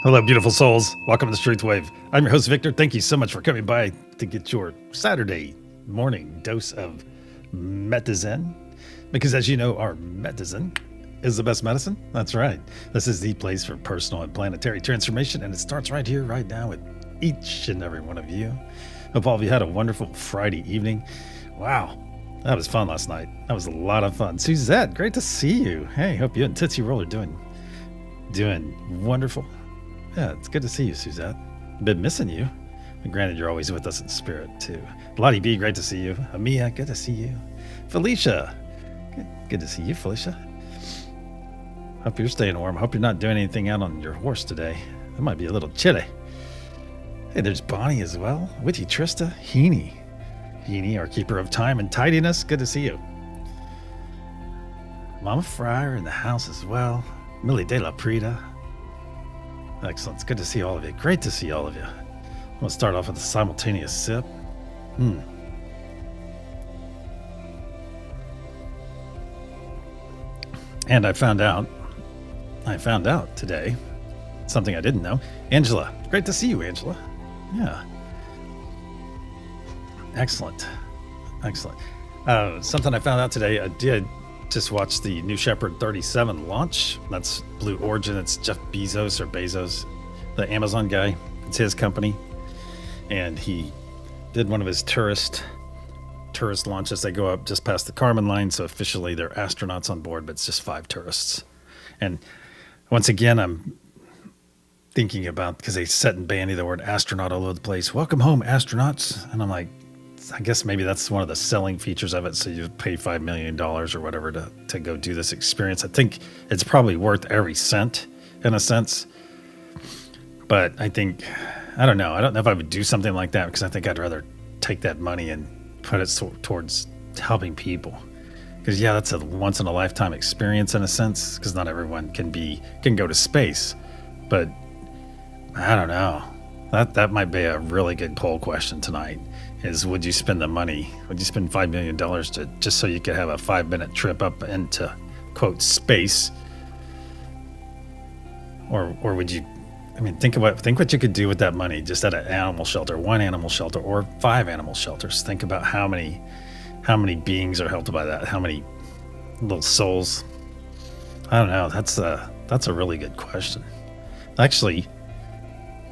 Hello, beautiful souls. Welcome to TruthWave. I'm your host, Victor. Thank you so much for coming by to get your Saturday morning dose of medicine. Because as you know, our medicine is the best medicine. That's right. This is the place for personal and planetary transformation, and it starts right here, right now with each and every one of you. Hope all of you had a wonderful Friday evening. Wow, that was fun last night. That was a lot of fun. Suzette, great to see you. Hey, hope you and Tootsie Roll are doing wonderful. Yeah, it's good to see you, Suzette. Been missing you. And granted, you're always with us in spirit, too. Lottie B, great to see you. Amia, good to see you. Felicia, good to see you, Felicia. Hope you're staying warm. Hope you're not doing anything out on your horse today. It might be a little chilly. Hey, there's Bonnie as well. Witchy Trista, Heaney, our keeper of time and tidiness. Good to see you. Mama Fryer in the house as well. Millie De La Prida. Excellent. It's good to see all of you. Great to see all of you. I'm going to start off with a simultaneous sip. And I found out today something I didn't know. Angela. Great to see you, Angela. Yeah. Excellent. Something I found out today, I did just watch the New Shepard 37 launch. That's Blue Origin. It's Jeff Bezos, the Amazon guy. It's his company. And he did one of his tourist launches. They go up just past the Kármán line. So officially they're astronauts on board, but it's just 5 tourists. And once again, I'm thinking about, because they set and bandy the word astronaut all over the place. Welcome home, astronauts. And I'm like, I guess maybe that's one of the selling features of it. So you pay $5 million or whatever to go do this experience. I think it's probably worth every cent in a sense. But I don't know. I don't know if I would do something like that, because I think I'd rather take that money and put it towards helping people. Because yeah, that's a once in a lifetime experience in a sense, because not everyone can go to space. But I don't know. That might be a really good poll question tonight. Is would you spend the money? Would you spend $5 million just so you could have a 5-minute trip up into quote space? Or would you? I mean, think what you could do with that money just at an animal shelter, 1 animal shelter, or 5 animal shelters. Think about how many beings are helped by that. How many little souls? I don't know. That's a really good question. Actually,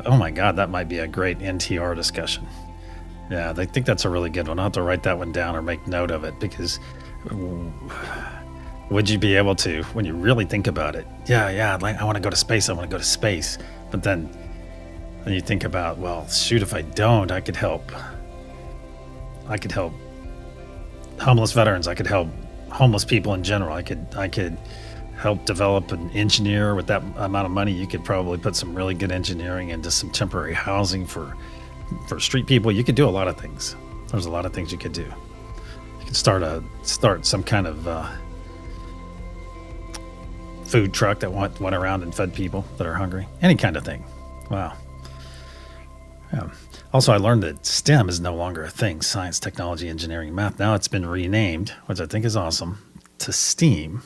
oh my God, that might be a great NTR discussion. Yeah, I think that's a really good one. I'll have to write that one down or make note of it, because would you be able to, when you really think about it? Yeah, like I want to go to space. But then you think about, well, shoot, if I don't, I could help homeless veterans. I could help homeless people in general. I could help develop an engineer. With that amount of money, you could probably put some really good engineering into some temporary housing for street people. You could do a lot of things. There's a lot of things you could do. You could start some kind of food truck that went around and fed people that are hungry. Any kind of thing. Wow. Yeah. Also, I learned that STEM is no longer a thing. Science, technology, engineering, math. Now it's been renamed, which I think is awesome, to STEAM.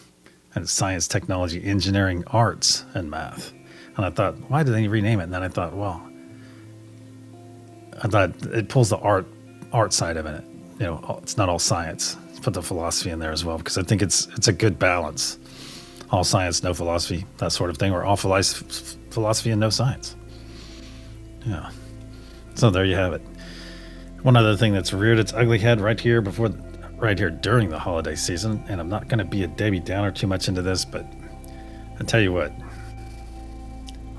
And it's science, technology, engineering, arts, and math. And I thought, why did they rename it? And then I thought, it pulls the art side of it. You know, it's not all science. Let's put the philosophy in there as well, because I think it's a good balance. All science, no philosophy, that sort of thing, or all philosophy and no science. Yeah. So there you have it. One other thing that's reared its ugly head right here during the holiday season, and I'm not going to be a Debbie Downer too much into this, but I'll tell you what.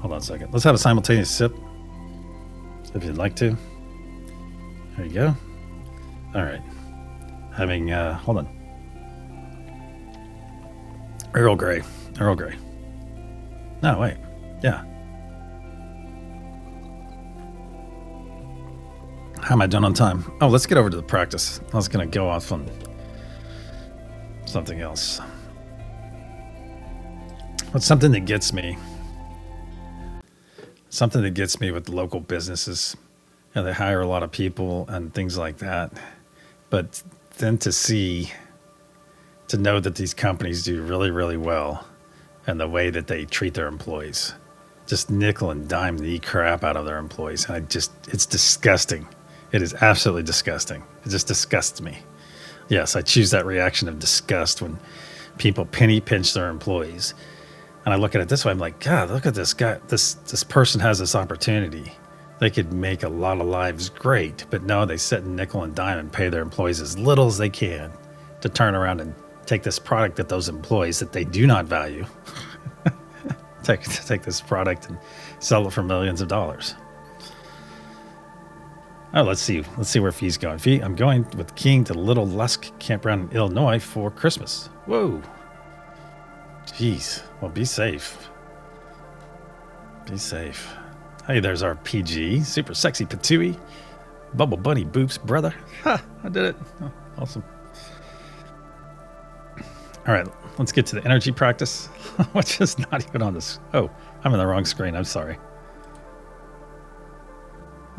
Hold on a second. Let's have a simultaneous sip, if you'd like to. There you go. All right. Having, hold on. Earl Grey. No, wait. Yeah. How am I doing on time? Oh, let's get over to the practice. I was going to go off on something else. But something that gets me with local businesses. You know, they hire a lot of people and things like that. But then to know that these companies do really, really well and the way that they treat their employees. just nickel and dime the crap out of their employees. And it's disgusting. It is absolutely disgusting. It just disgusts me. Yes, I choose that reaction of disgust when people penny pinch their employees. And I look at it this way. I'm like, God, look at this guy. This person has this opportunity. They could make a lot of lives great. But no, they sit in nickel and dime and pay their employees as little as they can to turn around and take this product that those employees that they do not value, take this product and sell it for millions of dollars. Oh, let's see where Fee's going. Fee, I'm going with King to Little Lusk Campground in Illinois for Christmas. Whoa. Jeez. Well, be safe. Be safe. Hey, there's our PG. Super sexy Patooey. Bubble Bunny Boops, brother. Ha! I did it. Oh, awesome. All right, let's get to the energy practice, which is not even on this. Oh, I'm in the wrong screen. I'm sorry.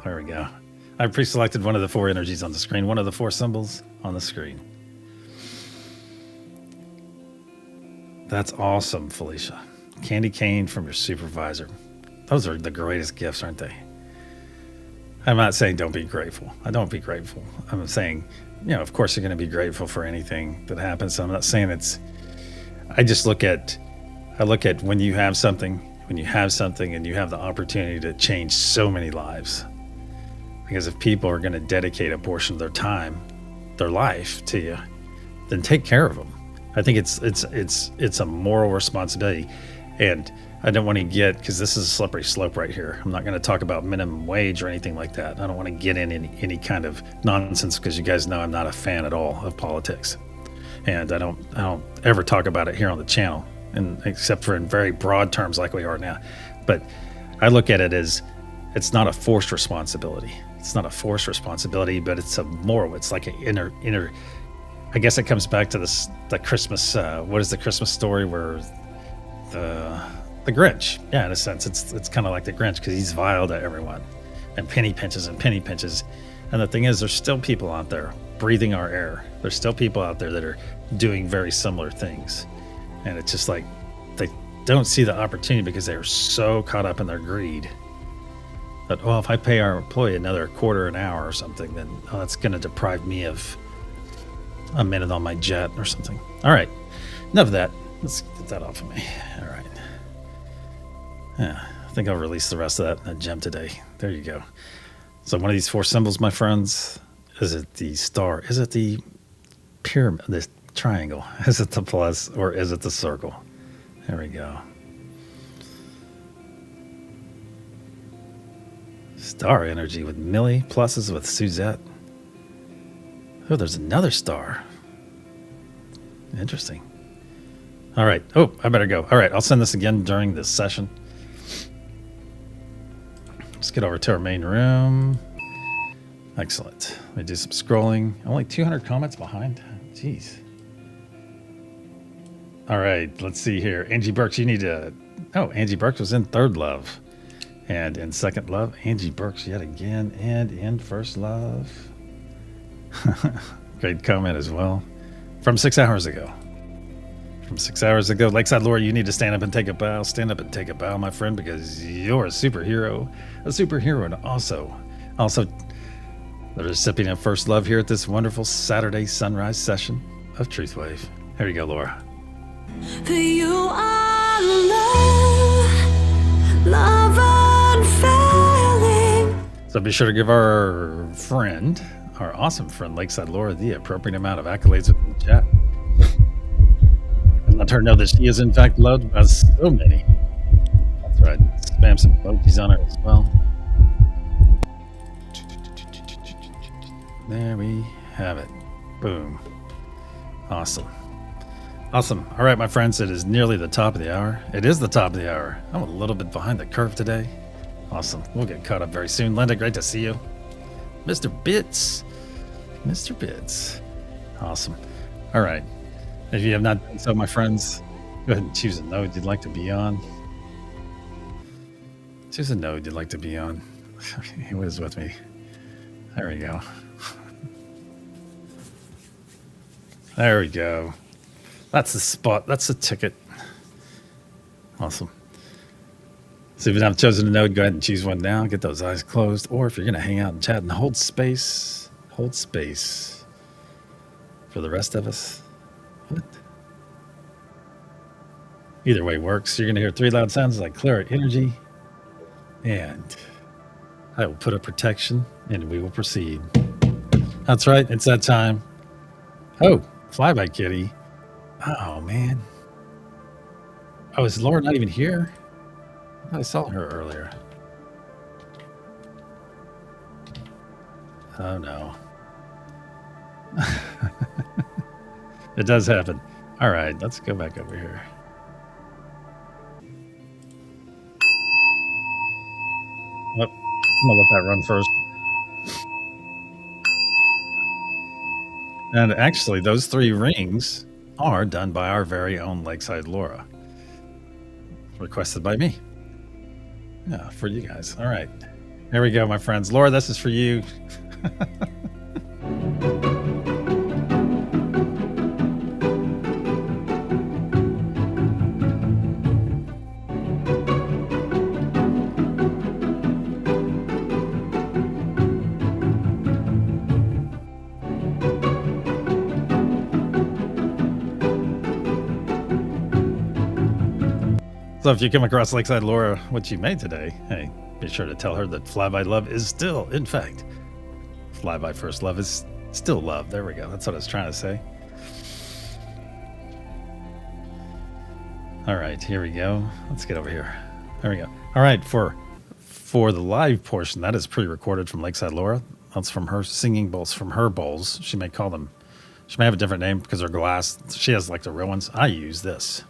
There we go. I pre-selected one of the 4 energies on the screen, one of the 4 symbols on the screen. That's awesome, Felicia. Candy cane from your supervisor. Those are the greatest gifts, aren't they? I'm not saying don't be grateful. I don't be grateful. I'm saying, of course you're going to be grateful for anything that happens. So I'm not saying I look at when you have something and you have the opportunity to change so many lives. Because if people are going to dedicate a portion of their time, their life to you, then take care of them. I think it's a moral responsibility. And I don't want to because this is a slippery slope right here. I'm not going to talk about minimum wage or anything like that. I don't want to get in any kind of nonsense because you guys know I'm not a fan at all of politics. And I don't ever talk about it here on the channel, and except for in very broad terms like we are now. But I look at it as it's not a forced responsibility. It's not a forced responsibility, but it's a moral. It's like an inner. I guess it comes back to the Christmas. What is the Christmas story where the Grinch? Yeah, in a sense, it's kind of like the Grinch because he's vile to everyone, and penny pinches. And the thing is, there's still people out there breathing our air. There's still people out there that are doing very similar things, and it's just like they don't see the opportunity because they are so caught up in their greed. But, well, if I pay our employee another quarter an hour or something, then that's going to deprive me of a minute on my jet or something. All right. Enough of that. Let's get that off of me. All right. Yeah, I think I'll release the rest of that gem today. There you go. So one of these 4 symbols, my friends, is it the star? Is it the pyramid, the triangle? Is it the plus or is it the circle? There we go. Star energy with Millie, pluses with Suzette. Oh, there's another star. Interesting. All right. Oh, I better go. All right, I'll send this again during this session. Let's get over to our main room. Excellent. Let me do some scrolling. Only 200 comments behind. Jeez. All right, let's see here. Angie Burks, you need to... Oh, Angie Burks was in Third Love. And in Second Love, Angie Burks yet again. And in First Love. Great comment as well. From 6 hours ago. Lakeside Laura, you need to stand up and take a bow. Stand up and take a bow, my friend, because you're a superhero. And also the recipient of First Love here at this wonderful Saturday sunrise session of TruthWave. Here you go, Laura. You are love unfailing. So be sure to give our awesome friend Lakeside Laura, the appropriate amount of accolades in the chat. And let her know that she is in fact loved by so many. That's right. Spam some emojis on her as well. There we have it. Boom. Awesome. All right, my friends, it is nearly the top of the hour. It is the top of the hour. I'm a little bit behind the curve today. Awesome. We'll get caught up very soon. Linda, great to see you. Mr. Bits. Awesome. All right. If you have not done so, my friends, go ahead and choose a node you'd like to be on. Who is with me? There we go. There we go. That's the spot. That's the ticket. Awesome. So if you haven't chosen a node, go ahead and choose one now. Get those eyes closed. Or if you're going to hang out and chat and hold space for the rest of us. What? Either way works. You're going to hear 3 loud sounds like clear energy. And I will put up protection and we will proceed. That's right. It's that time. Oh, flyby kitty. Oh, man. Oh, is Laura not even here? I saw her earlier. Oh, no. It does happen. All right, let's go back over here. Oh, I'm going to let that run first. And actually, those 3 rings are done by our very own Lakeside Laura. Requested by me. Yeah, for you guys. All right. Here we go, my friends. Laura, this is for you. So if you come across Lakeside Laura, what you made today, hey, be sure to tell her that Flyby Love is still, in fact, Flyby First Love is still love. There we go. That's what I was trying to say. All right, here we go. Let's get over here. There we go. All right, for the live portion, that is pre-recorded from Lakeside Laura. That's from her singing bowls, from her bowls. She may call them, she may have a different name because her glass, she has like the real ones. I use this.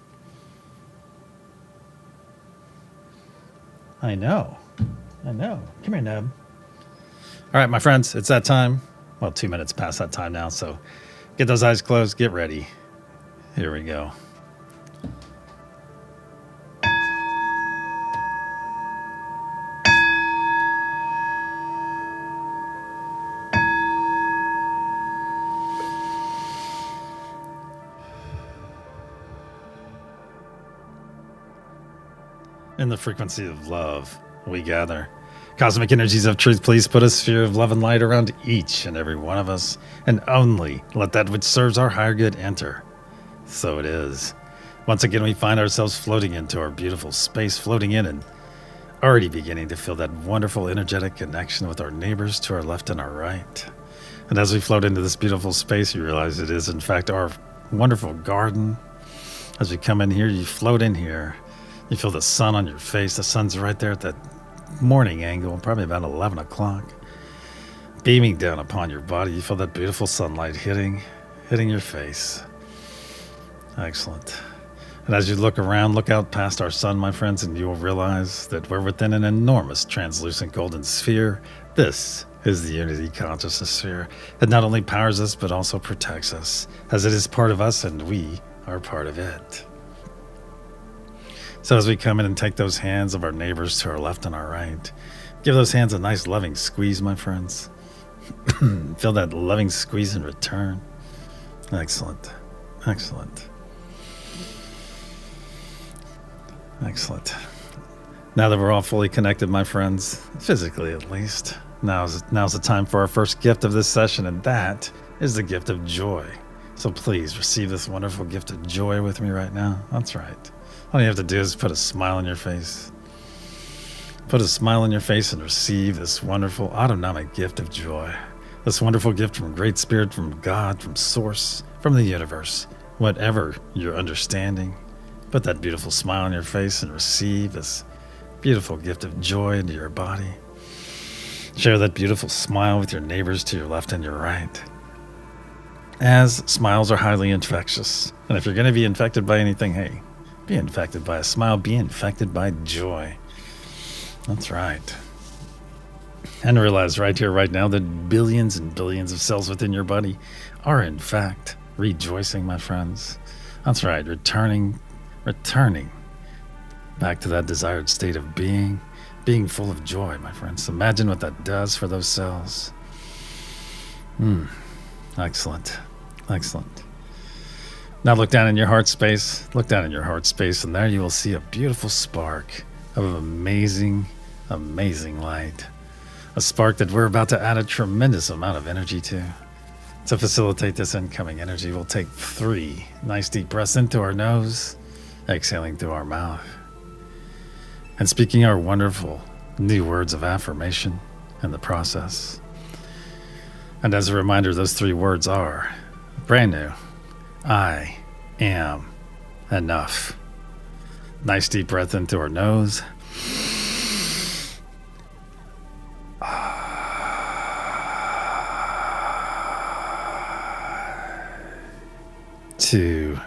I know. Come here, Neb. All right, my friends, it's that time. Well, 2 minutes past that time now, so get those eyes closed, get ready. Here we go. In the frequency of love, we gather. Cosmic energies of truth, please put a sphere of love and light around each and every one of us, and only let that which serves our higher good enter. So it is. Once again, we find ourselves floating into our beautiful space, floating in and already beginning to feel that wonderful energetic connection with our neighbors to our left and our right. And as we float into this beautiful space, you realize it is, in fact, our wonderful garden. As we come in here, you float in here. You feel the sun on your face. The sun's right there at that morning angle, probably about 11 o'clock, beaming down upon your body. You feel that beautiful sunlight hitting your face. Excellent. And as you look around, look out past our sun, my friends, and you will realize that we're within an enormous translucent golden sphere. This is the Unity Consciousness Sphere. It not only powers us, but also protects us, as it is part of us and we are part of it. So as we come in and take those hands of our neighbors to our left and our right, give those hands a nice loving squeeze, my friends. Feel that loving squeeze in return. Excellent. Excellent. Excellent. Now that we're all fully connected, my friends, physically at least, now's the time for our first gift of this session, and that is the gift of joy. So please receive this wonderful gift of joy with me right now. That's right. All you have to do is put a smile on your face. Put a smile on your face and receive this wonderful autonomic gift of joy. This wonderful gift from Great Spirit, from God, from Source, from the universe. Whatever your understanding, put that beautiful smile on your face and receive this beautiful gift of joy into your body. Share that beautiful smile with your neighbors to your left and your right. As smiles are highly infectious. And if you're going to be infected by anything, hey, be infected by a smile, be infected by joy. That's right. And realize right here, right now, that billions and billions of cells within your body are in fact rejoicing, my friends. That's right, returning back to that desired state of being full of joy, my friends. Imagine what that does for those cells. Excellent. Excellent. Now look down in your heart space. Look down in your heart space, and there you will see a beautiful spark. of amazing, amazing light. A spark that we're about to add a tremendous amount of energy to. To facilitate this incoming energy, we'll take 3 nice deep breaths into our nose, exhaling through our mouth, and speaking our wonderful new words of affirmation in the process. And as a reminder, those 3 words are brand new. I am enough. Nice deep breath into our nose. 2.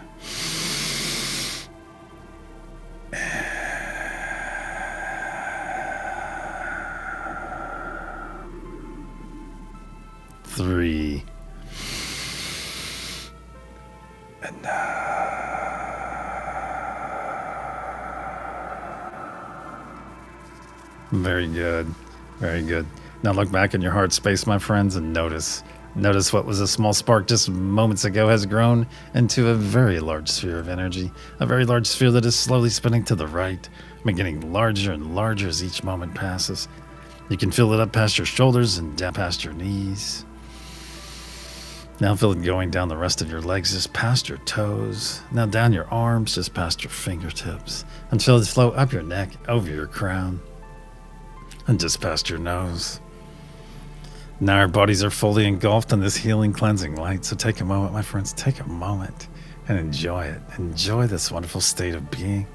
3. Very good. Very good. Now look back in your heart space, my friends, and notice what was a small spark just moments ago has grown into a very large sphere of energy, a very large sphere that is slowly spinning to the right, getting larger and larger as each moment passes. You can feel it up past your shoulders and down past your knees. Now feel it going down the rest of your legs, just past your toes. Now down your arms, just past your fingertips. And feel it flow up your neck, over your crown, and just past your nose. Now our bodies are fully engulfed in this healing, cleansing light. So take a moment, my friends, take a moment and enjoy it. Enjoy this wonderful state of being.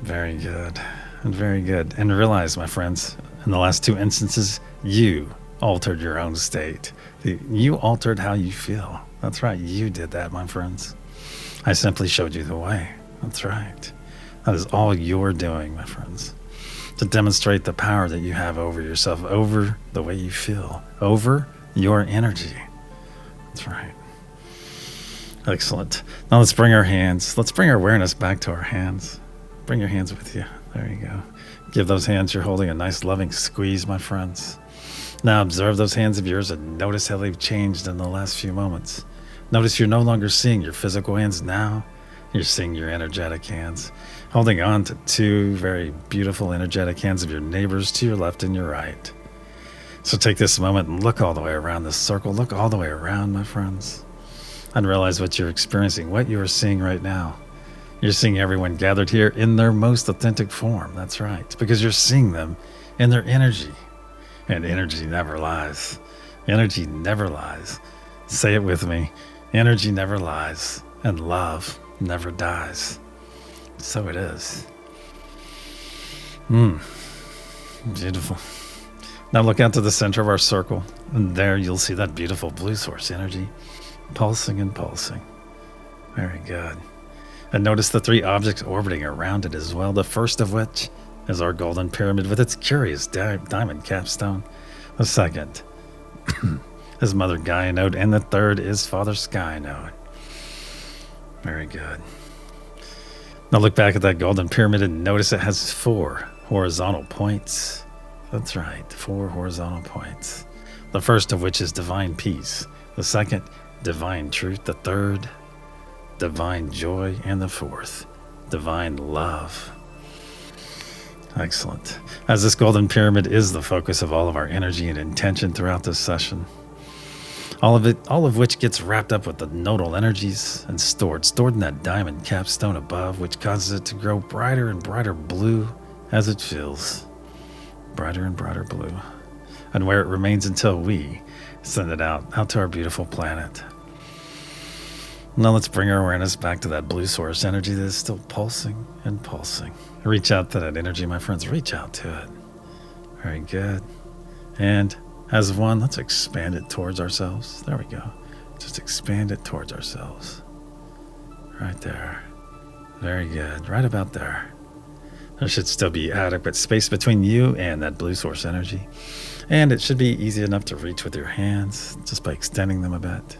Very good. And very good. And realize, my friends, in the last 2 instances, you altered your own state. You altered how you feel. That's right. You did that, my friends. I simply showed you the way. That's right. That is all you're doing, my friends. To demonstrate the power that you have over yourself, over the way you feel, over your energy. That's right. Excellent. Now let's bring our awareness back to our hands. Bring your hands with you. There you go. Give those hands you're holding a nice loving squeeze, my friends. Now observe those hands of yours and notice how they've changed in the last few moments. Notice you're no longer seeing your physical hands now. You're seeing your energetic hands, holding on to 2 very beautiful energetic hands of your neighbors to your left and your right. So take this moment and look all the way around this circle. Look all the way around, my friends, and realize what you're experiencing, what you are seeing right now. You're seeing everyone gathered here in their most authentic form. That's right, because you're seeing them in their energy. And energy never lies. Energy never lies. Say it with me. Energy never lies. And love never dies. So it is. Beautiful. Now look out to the center of our circle. And there you'll see that beautiful blue source energy. Pulsing and pulsing. Very good. And notice the 3 objects orbiting around it as well. The first of which is our golden pyramid with its curious diamond capstone. The second is Mother Gaia node, and the third is Father Sky node. Very good. Now look back at that golden pyramid and notice it has 4 horizontal points. That's right, 4 horizontal points. The first of which is divine peace. The second, divine truth. The third, divine joy. And the fourth, divine love. Excellent. As this golden pyramid is the focus of all of our energy and intention throughout this session, all of which gets wrapped up with the nodal energies and stored in that diamond capstone above, which causes it to grow brighter and brighter blue as it fills. Brighter and brighter blue. And where it remains until we send it out to our beautiful planet. Now let's bring our awareness back to that blue source energy that is still pulsing and pulsing. Reach out to that energy, my friends. Reach out to it. Very good. And as one, let's expand it towards ourselves. There we go. Just expand it towards ourselves. Right there. Very good. Right about there. There should still be adequate space between you and that blue source energy. And it should be easy enough to reach with your hands just by extending them a bit.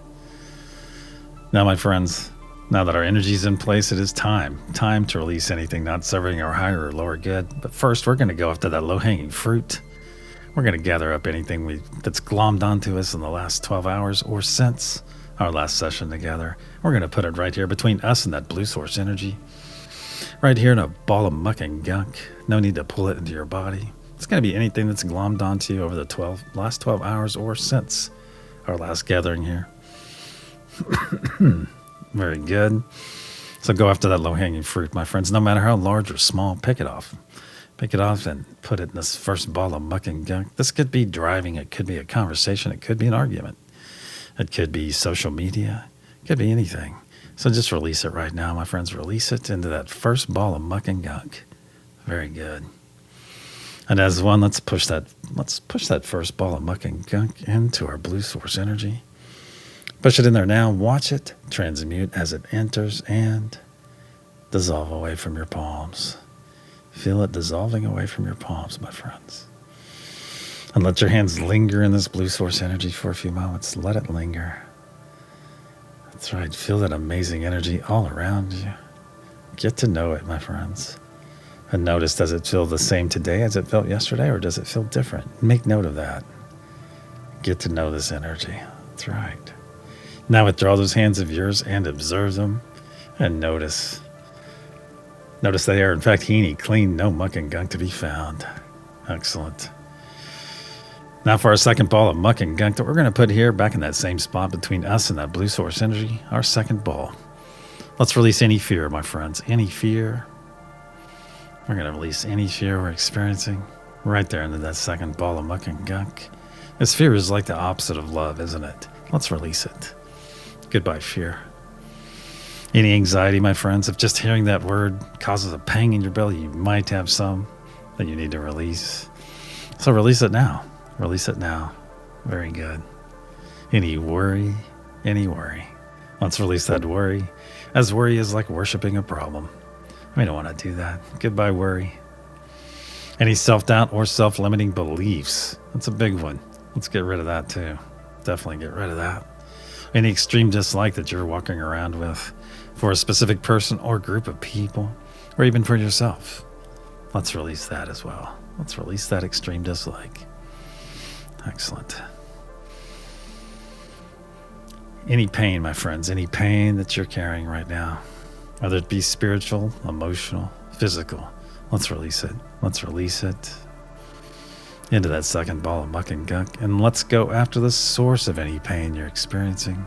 Now, my friends, now that our energy is in place, it is time to release anything not serving our higher or lower good. But first, we're going to go after that low-hanging fruit. We're going to gather up anything that's glommed onto us in the last 12 hours or since our last session together. We're going to put it right here between us and that blue source energy. Right here in a ball of muck and gunk. No need to pull it into your body. It's going to be anything that's glommed onto you over the last 12 hours or since our last gathering here. Very good. So go after that low-hanging fruit, my friends. No matter how large or small, pick it off. Pick it off and put it in this first ball of muck and gunk. This could be driving. It could be a conversation. It could be an argument. It could be social media. It could be anything. So just release it right now, my friends. Release it into that first ball of muck and gunk. Very good. And as one, let's push that first ball of muck and gunk into our blue source energy. Push it in there now. Watch it transmute as it enters and dissolve away from your palms. Feel it dissolving away from your palms, my friends. And let your hands linger in this blue source energy for a few moments. Let it linger. That's right. Feel that amazing energy all around you. Get to know it, my friends. And notice, does it feel the same today as it felt yesterday, or does it feel different? Make note of that. Get to know this energy. That's right. Now withdraw those hands of yours and observe them and notice. Notice they are, in fact, heeny, clean, no muck and gunk to be found. Excellent. Now for our second ball of muck and gunk that we're going to put here back in that same spot between us and that blue source energy, our second ball. Let's release any fear, my friends. Any fear. We're going to release any fear we're experiencing right there into that second ball of muck and gunk. This fear is like the opposite of love, isn't it? Let's release it. Goodbye, fear. Any anxiety, my friends, if just hearing that word causes a pang in your belly, you might have some that you need to release. So release it now. Release it now. Very good. Any worry. Let's release that worry, as worry is like worshiping a problem. We don't want to do that. Goodbye, worry. Any self-doubt or self-limiting beliefs. That's a big one. Let's get rid of that too. Definitely get rid of that. Any extreme dislike that you're walking around with for a specific person or group of people, or even for yourself. Let's release that as well. Let's release that extreme dislike. Excellent. Any pain, my friends, any pain that you're carrying right now, whether it be spiritual, emotional, physical, let's release it. Let's release it into that second ball of muck and gunk. And let's go after the source of any pain you're experiencing.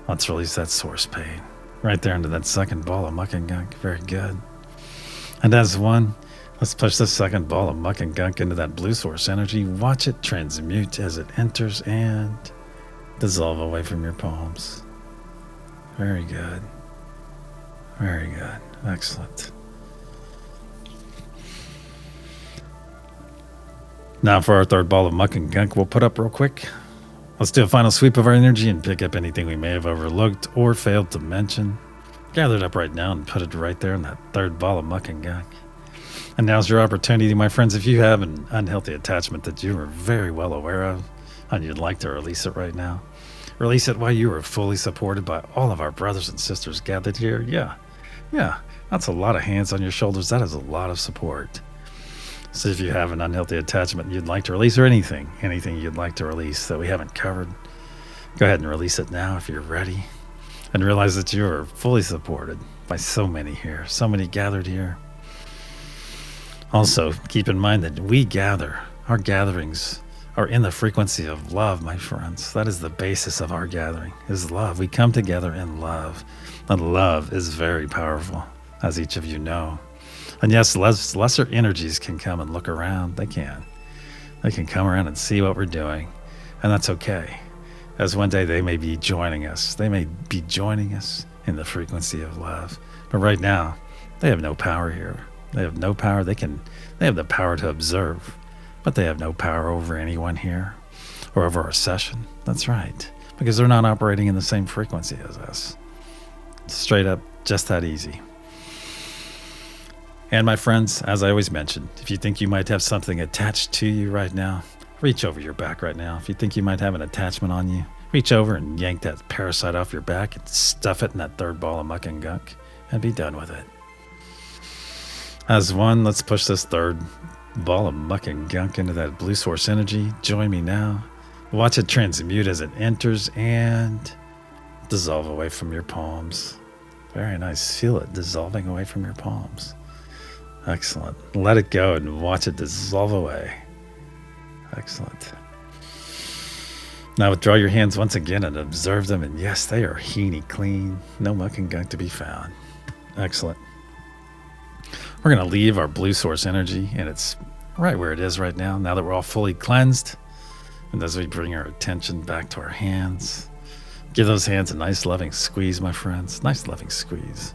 Let's release that source pain right there into that second ball of muck and gunk. Very good. And as one, let's push the second ball of muck and gunk into that blue source energy. Watch it transmute as it enters and dissolve away from your palms. Very good. Very good. Excellent. Now for our third ball of muck and gunk, we'll put up real quick. Let's do a final sweep of our energy and pick up anything we may have overlooked or failed to mention. Gather it up right now and put it right there in that third ball of muck and gunk. And now's your opportunity, my friends. If you have an unhealthy attachment that you are very well aware of and you'd like to release it right now, release it while you are fully supported by all of our brothers and sisters gathered here. Yeah, that's a lot of hands on your shoulders. That is a lot of support. So if you have an unhealthy attachment you'd like to release, or anything you'd like to release that we haven't covered, go ahead and release it now if you're ready. And realize that you are fully supported by so many here, so many gathered here. Also, keep in mind that we gather. Our gatherings are in the frequency of love, my friends. That is the basis of our gathering, is love. We come together in love. And love is very powerful, as each of you know. And yes, lesser energies can come and look around. They can. They can come around and see what we're doing. And that's okay. As one day they may be joining us. They may be joining us in the frequency of love. But right now, they have no power here. They have no power. They have the power to observe, but they have no power over anyone here or over our session. That's right. Because they're not operating in the same frequency as us. Straight up, just that easy. And my friends, as I always mention, if you think you might have something attached to you right now, reach over your back right now. If you think you might have an attachment on you, reach over and yank that parasite off your back and stuff it in that third ball of muck and gunk and be done with it. As one, let's push this third ball of muck and gunk into that blue source energy. Join me now. Watch it transmute as it enters and dissolve away from your palms. Very nice. Feel it dissolving away from your palms. Excellent. Let it go and watch it dissolve away. Excellent. Now withdraw your hands once again and observe them. And yes, they are heeny clean. No muck and gunk to be found. Excellent. We're going to leave our blue source energy, and it's right where it is right now that we're all fully cleansed. And as we bring our attention back to our hands, give those hands a nice loving squeeze, my friends. Nice loving squeeze.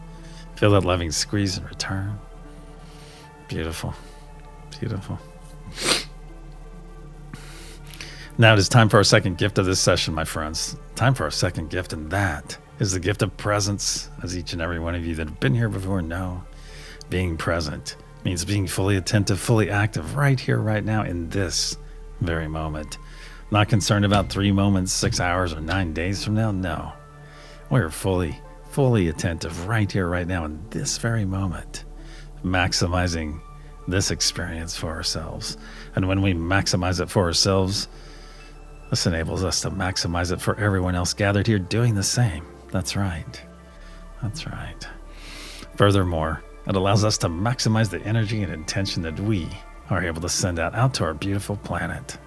Feel that loving squeeze in return. Beautiful. Beautiful. Now it is time for our second gift of this session, my friends. Time for our second gift, and that is the gift of presence. As each and every one of you that have been here before know, being present means being fully attentive, fully active right here, right now, in this very moment. Not concerned about 3 moments, 6 hours, or 9 days from now. No. We're fully attentive right here, right now, in this very moment. Maximizing this experience for ourselves. And when we maximize it for ourselves, this enables us to maximize it for everyone else gathered here doing the same. That's right. That's right. Furthermore, it allows us to maximize the energy and intention that we are able to send out to our beautiful planet.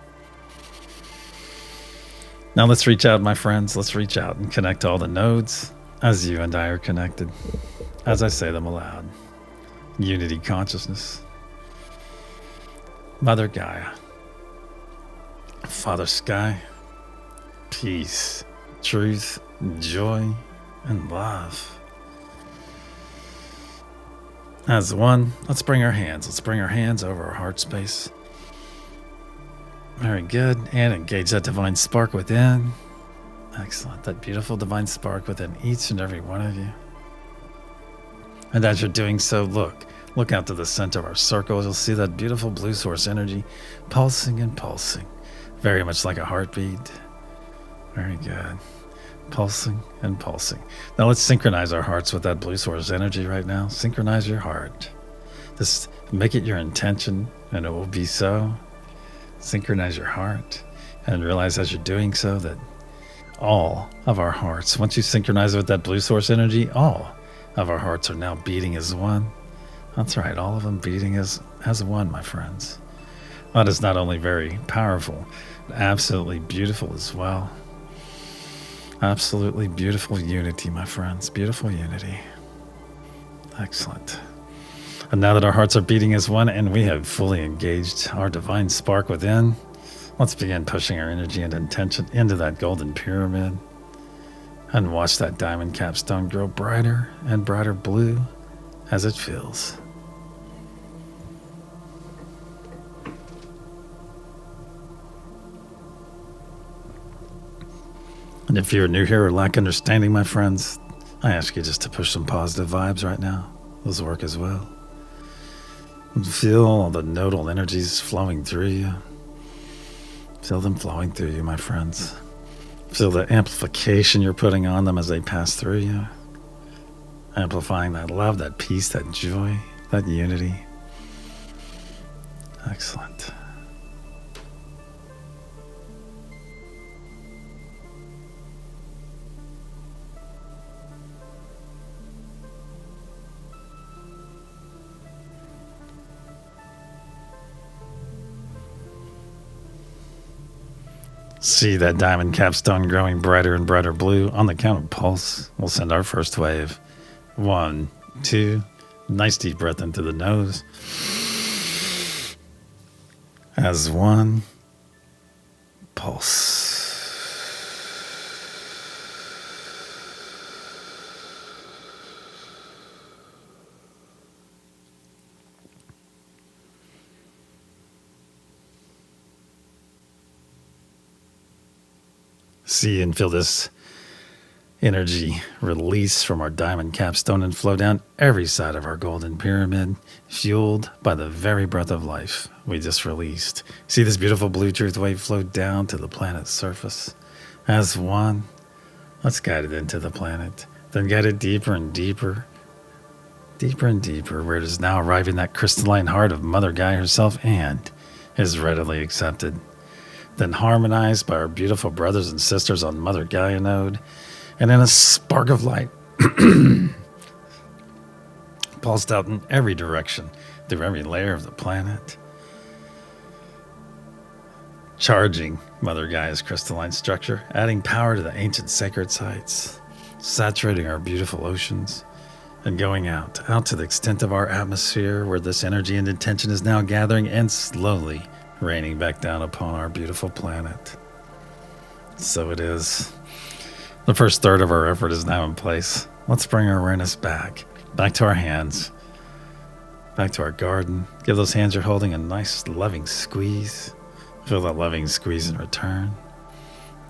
Now let's reach out, my friends. Let's reach out and connect all the nodes as you and I are connected. As I say them aloud. Unity consciousness. Mother Gaia. Father Sky. Peace, truth, joy, and love. As one, let's bring our hands. Let's bring our hands over our heart space. Very good. And engage that divine spark within. Excellent. That beautiful divine spark within each and every one of you. And as you're doing so, look out to the center of our circle. You'll see that beautiful blue source energy pulsing and pulsing. Very much like a heartbeat. Very good. Pulsing and pulsing. Now let's synchronize our hearts with that blue source energy right now. Synchronize your heart. Just make it your intention, and it will be so. Synchronize your heart, and realize as you're doing so that all of our hearts, once you synchronize with that blue source energy, all of our hearts are now beating as one. That's right, all of them beating as one, my friends. That is not only very powerful, but absolutely beautiful as well. Absolutely beautiful unity, my friends. Beautiful unity. Excellent. And now that our hearts are beating as one and we have fully engaged our divine spark within, let's begin pushing our energy and intention into that golden pyramid and watch that diamond capstone grow brighter and brighter blue as it fills. And if you're new here or lack understanding, my friends, I ask you just to push some positive vibes right now. Those work as well. And feel all the nodal energies flowing through you. Feel them flowing through you, my friends. Feel the amplification you're putting on them as they pass through you. Amplifying that love, that peace, that joy, that unity. Excellent. See that diamond capstone growing brighter and brighter blue. On the count of pulse, we'll send our first wave. 1, 2, nice deep breath into the nose. As one, pulse. See and feel this energy release from our diamond capstone and flow down every side of our golden pyramid, fueled by the very breath of life we just released. See this beautiful blue truth wave flow down to the planet's surface. As one, let's guide it into the planet, then guide it deeper and deeper, deeper and deeper, where it is now arriving that crystalline heart of Mother Gaia herself and is readily accepted. Then harmonized by our beautiful brothers and sisters on Mother Gaia node, and in a spark of light, pulsed out in every direction, through every layer of the planet. Charging Mother Gaia's crystalline structure, adding power to the ancient sacred sites, saturating our beautiful oceans, and going out to the extent of our atmosphere where this energy and intention is now gathering and slowly raining back down upon our beautiful planet. So it is. The first third of our effort is now in place. Let's bring our awareness back to our hands, back to our garden. Give those hands you're holding a nice loving squeeze. Feel that loving squeeze in return.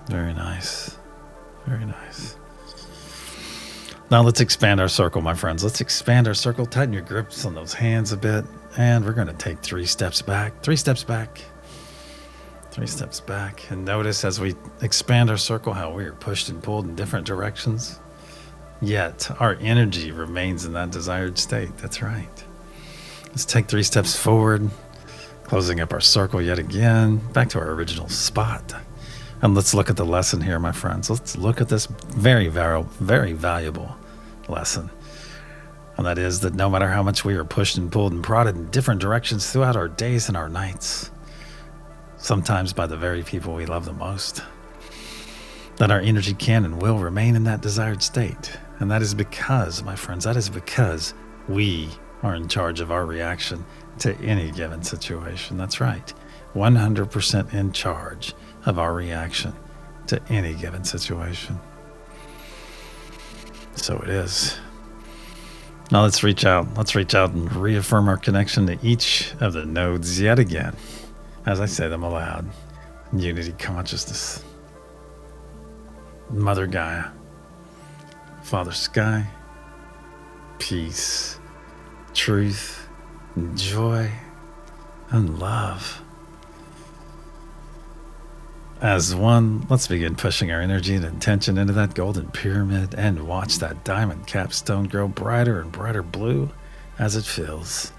Very nice. Very nice. Now let's expand our circle, my friends. Let's expand our circle. Tighten your grips on those hands a bit. And we're going to take 3 steps back. 3 steps back. 3 steps back. And notice as we expand our circle how we are pushed and pulled in different directions. Yet our energy remains in that desired state. That's right. Let's take 3 steps forward. Closing up our circle yet again, back to our original spot. And let's look at the lesson here, my friends. Let's look at this very valuable lesson. And that is that no matter how much we are pushed and pulled and prodded in different directions throughout our days and our nights, sometimes by the very people we love the most, that our energy can and will remain in that desired state. And that is because, my friends, that is because we are in charge of our reaction to any given situation. That's right. 100% in charge of our reaction to any given situation. So it is. Now let's reach out. Let's reach out and reaffirm our connection to each of the nodes yet again. As I say them aloud. Unity consciousness. Mother Gaia. Father Sky. Peace. Truth. Joy and love. As one, let's begin pushing our energy and intention into that golden pyramid and watch that diamond capstone grow brighter and brighter blue as it fills.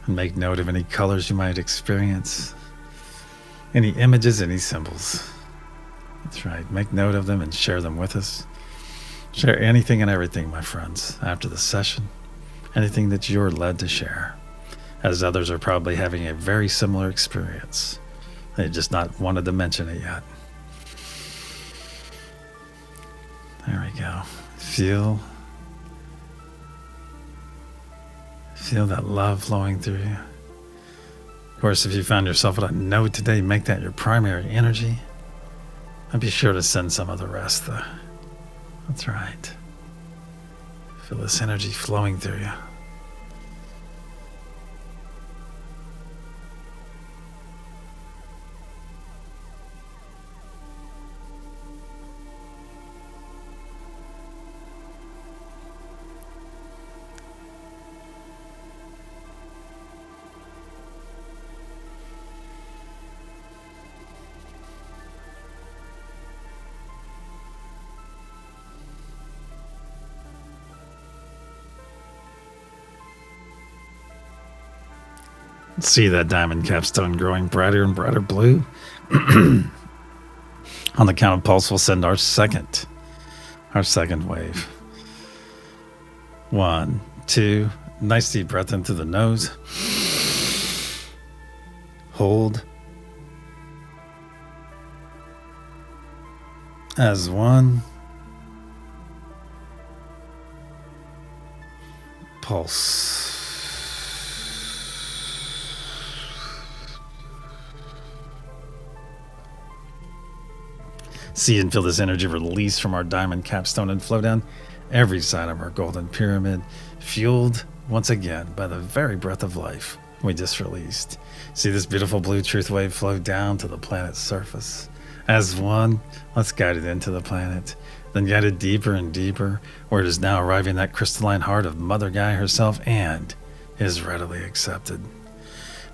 And make note of any colors you might experience, any images, any symbols. That's right. Make note of them and share them with us. Share anything and everything, my friends, after the session. Anything that you're led to share, as others are probably having a very similar experience. They just not wanted to mention it yet. There we go. Feel that love flowing through you. Of course, if you found yourself at a node today, make that your primary energy. And be sure to send some of the rest. That's right. Feel this energy flowing through you. See that diamond capstone growing brighter and brighter blue. On the count of pulse, we'll send our second wave. 1, 2, nice deep breath in through the nose. Hold. As 1. Pulse. See and feel this energy release from our diamond capstone and flow down every side of our golden pyramid, fueled once again by the very breath of life we just released. See this beautiful blue truth wave flow down to the planet's surface. As 1, let's guide it into the planet, then guide it deeper and deeper, where it is now arriving at that crystalline heart of Mother Gaia herself and is readily accepted.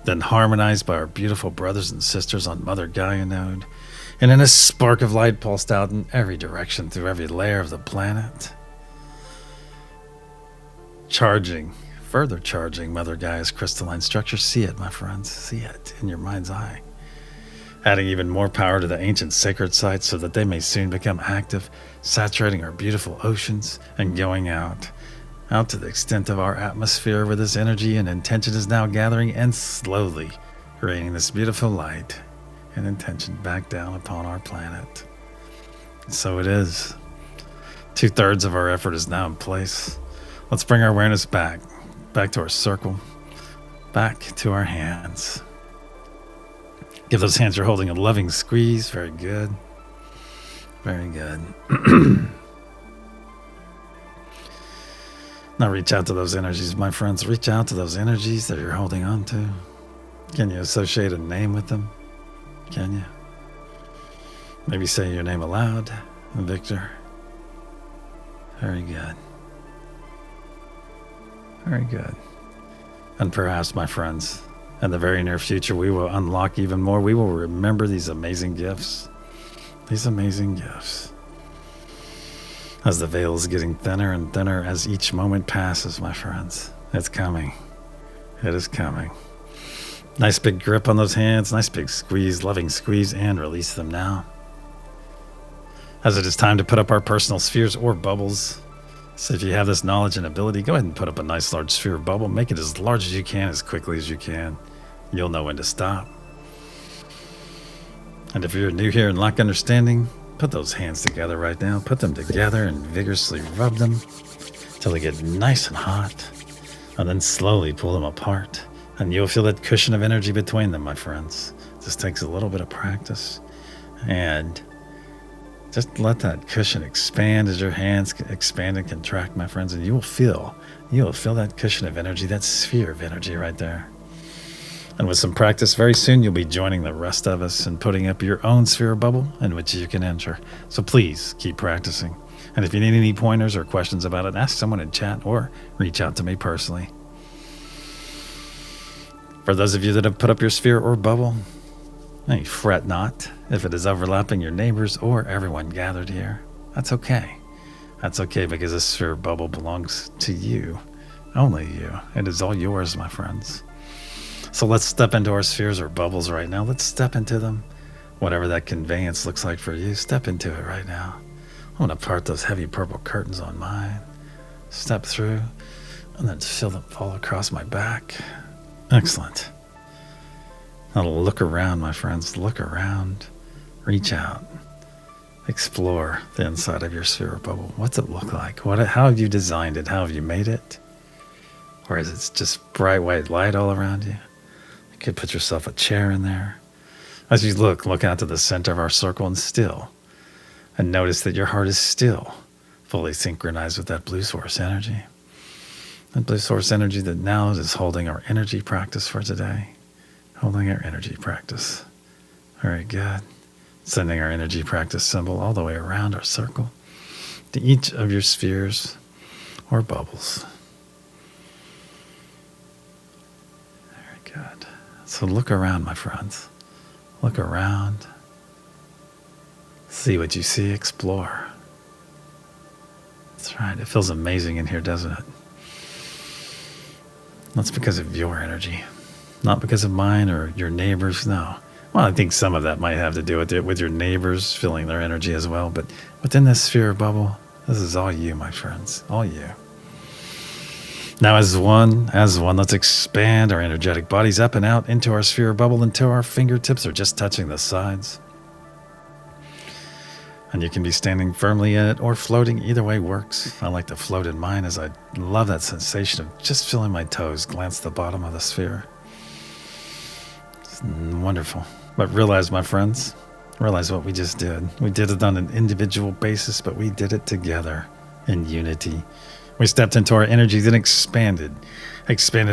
Then harmonized by our beautiful brothers and sisters on Mother Gaia node, and in a spark of light pulsed out in every direction through every layer of the planet. Further charging Mother Gaia's crystalline structure. See it, my friends, see it in your mind's eye. adding even more power to the ancient sacred sites so that they may soon become active, saturating our beautiful oceans and going out to the extent of our atmosphere where this energy and intention is now gathering and slowly raining this beautiful light and intention back down upon our planet. And so it is. 2/3 of our effort is now in place. Let's bring our awareness back to our circle, back to our hands. Give those hands you're holding a loving squeeze. Very good. Very good. Now reach out to those energies, my friends. Reach out to those energies that you're holding on to. Can you associate a name with them? Can you? Maybe say your name aloud. Victor. Very good. Very good. And perhaps, my friends, in the very near future, we will unlock even more. We will remember these amazing gifts. These amazing gifts. As the veil is getting thinner and thinner as each moment passes, my friends. It's coming. It is coming. Nice big grip on those hands. Nice big squeeze, loving squeeze, and release them now. As it is time to put up our personal spheres or bubbles. So if you have this knowledge and ability, go ahead and put up a nice large sphere or bubble. Make it as large as you can, as quickly as you can. You'll know when to stop. And if you're new here and lack understanding, put those hands together right now. Put them together and vigorously rub them till they get nice and hot. And then slowly pull them apart. And you'll feel that cushion of energy between them, my friends. This takes a little bit of practice. And just let that cushion expand as your hands expand and contract, my friends. And you will feel that cushion of energy, that sphere of energy right there. And with some practice, very soon you'll be joining the rest of us and putting up your own sphere bubble in which you can enter. So please keep practicing. And if you need any pointers or questions about it, ask someone in chat or reach out to me personally. For those of you that have put up your sphere or bubble, hey, fret not if it is overlapping your neighbors or everyone gathered here. That's okay. That's okay, because this sphere or bubble belongs to you. Only you. It is all yours, my friends. So let's step into our spheres or bubbles right now. Let's step into them. Whatever that conveyance looks like for you, step into it right now. I'm going to part those heavy purple curtains on mine. Step through and then feel them fall across my back. Excellent. Now look around, my friends. Look around. Reach out. Explore the inside of your sphere or bubble. What's it look like? How have you designed it? How have you made it? Or is it just bright white light all around you? You could put yourself a chair in there. As you look out to the center of our circle and notice that your heart is still fully synchronized with that blue source energy. That blue source energy that now is holding our energy practice for today. Holding our energy practice. Very good. Sending our energy practice symbol all the way around our circle to each of your spheres or bubbles. Very good. So look around, my friends. Look around. See what you see. Explore. That's right. It feels amazing in here, doesn't it? That's because of your energy. Not because of mine or your neighbors, no. Well, I think some of that might have to do with your neighbors feeling their energy as well. But within this sphere or bubble, this is all you, my friends. All you. Now as one, let's expand our energetic bodies up and out into our sphere or bubble until our fingertips are just touching the sides. And you can be standing firmly in it or floating. Either way works. I like to float in mine as I love that sensation of just feeling my toes glance the bottom of the sphere. It's wonderful. But realize, my friends, realize what we just did. We did it on an individual basis, but we did it together in unity. We stepped into our energy, then expanded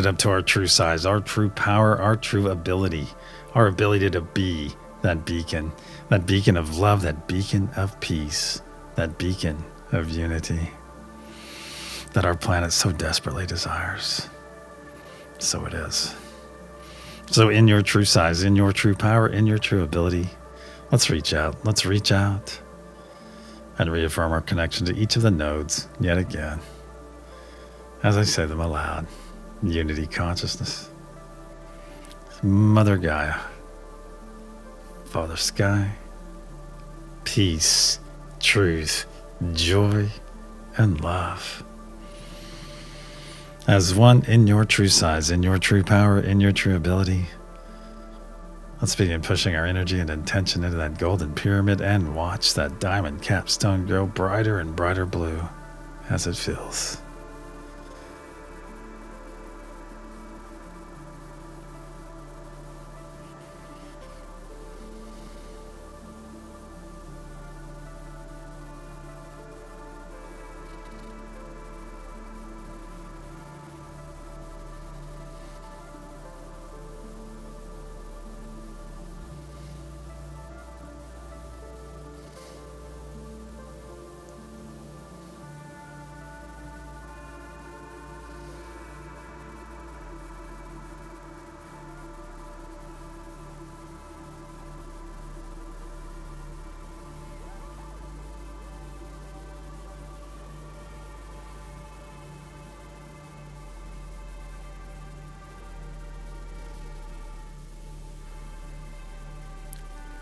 up to our true size, our true power, our true ability, our ability to be that beacon of love, that beacon of peace, that beacon of unity that our planet so desperately desires. So it is. So in your true size, in your true power, in your true ability, let's reach out. Let's reach out and reaffirm our connection to each of the nodes yet again. As I say them aloud, unity consciousness, Mother Gaia, Father Sky, peace, truth, joy, and love. As one in your true size, in your true power, in your true ability, let's begin pushing our energy and intention into that golden pyramid and watch that diamond capstone grow brighter and brighter blue as it fills.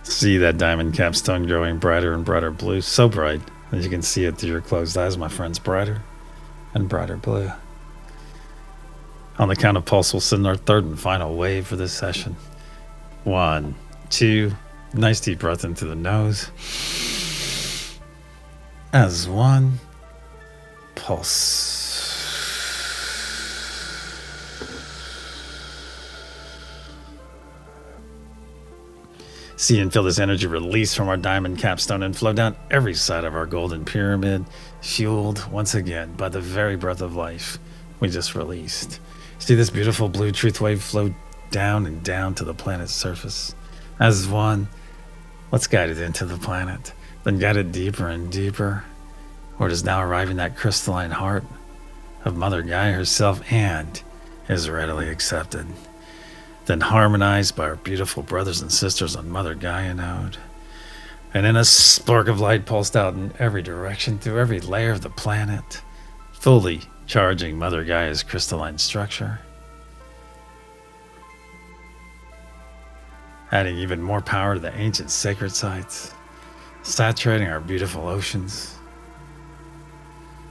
See that diamond capstone growing brighter and brighter blue, so bright that you can see it through your closed eyes, my friends, brighter and brighter blue. On the count of pulse, we'll send our third and final wave for this session. 1, 2, nice deep breath into the nose. As one, pulse. See and feel this energy release from our diamond capstone and flow down every side of our golden pyramid, fueled once again by the very breath of life we just released. See this beautiful blue truth wave flow down and down to the planet's surface. As one, let's guide it into the planet, then guide it deeper and deeper, where it is now arriving that crystalline heart of Mother Gaia herself and is readily accepted. Then harmonized by our beautiful brothers and sisters on Mother Gaia node. And in a spark of light pulsed out in every direction through every layer of the planet, fully charging Mother Gaia's crystalline structure. Adding even more power to the ancient sacred sites, saturating our beautiful oceans,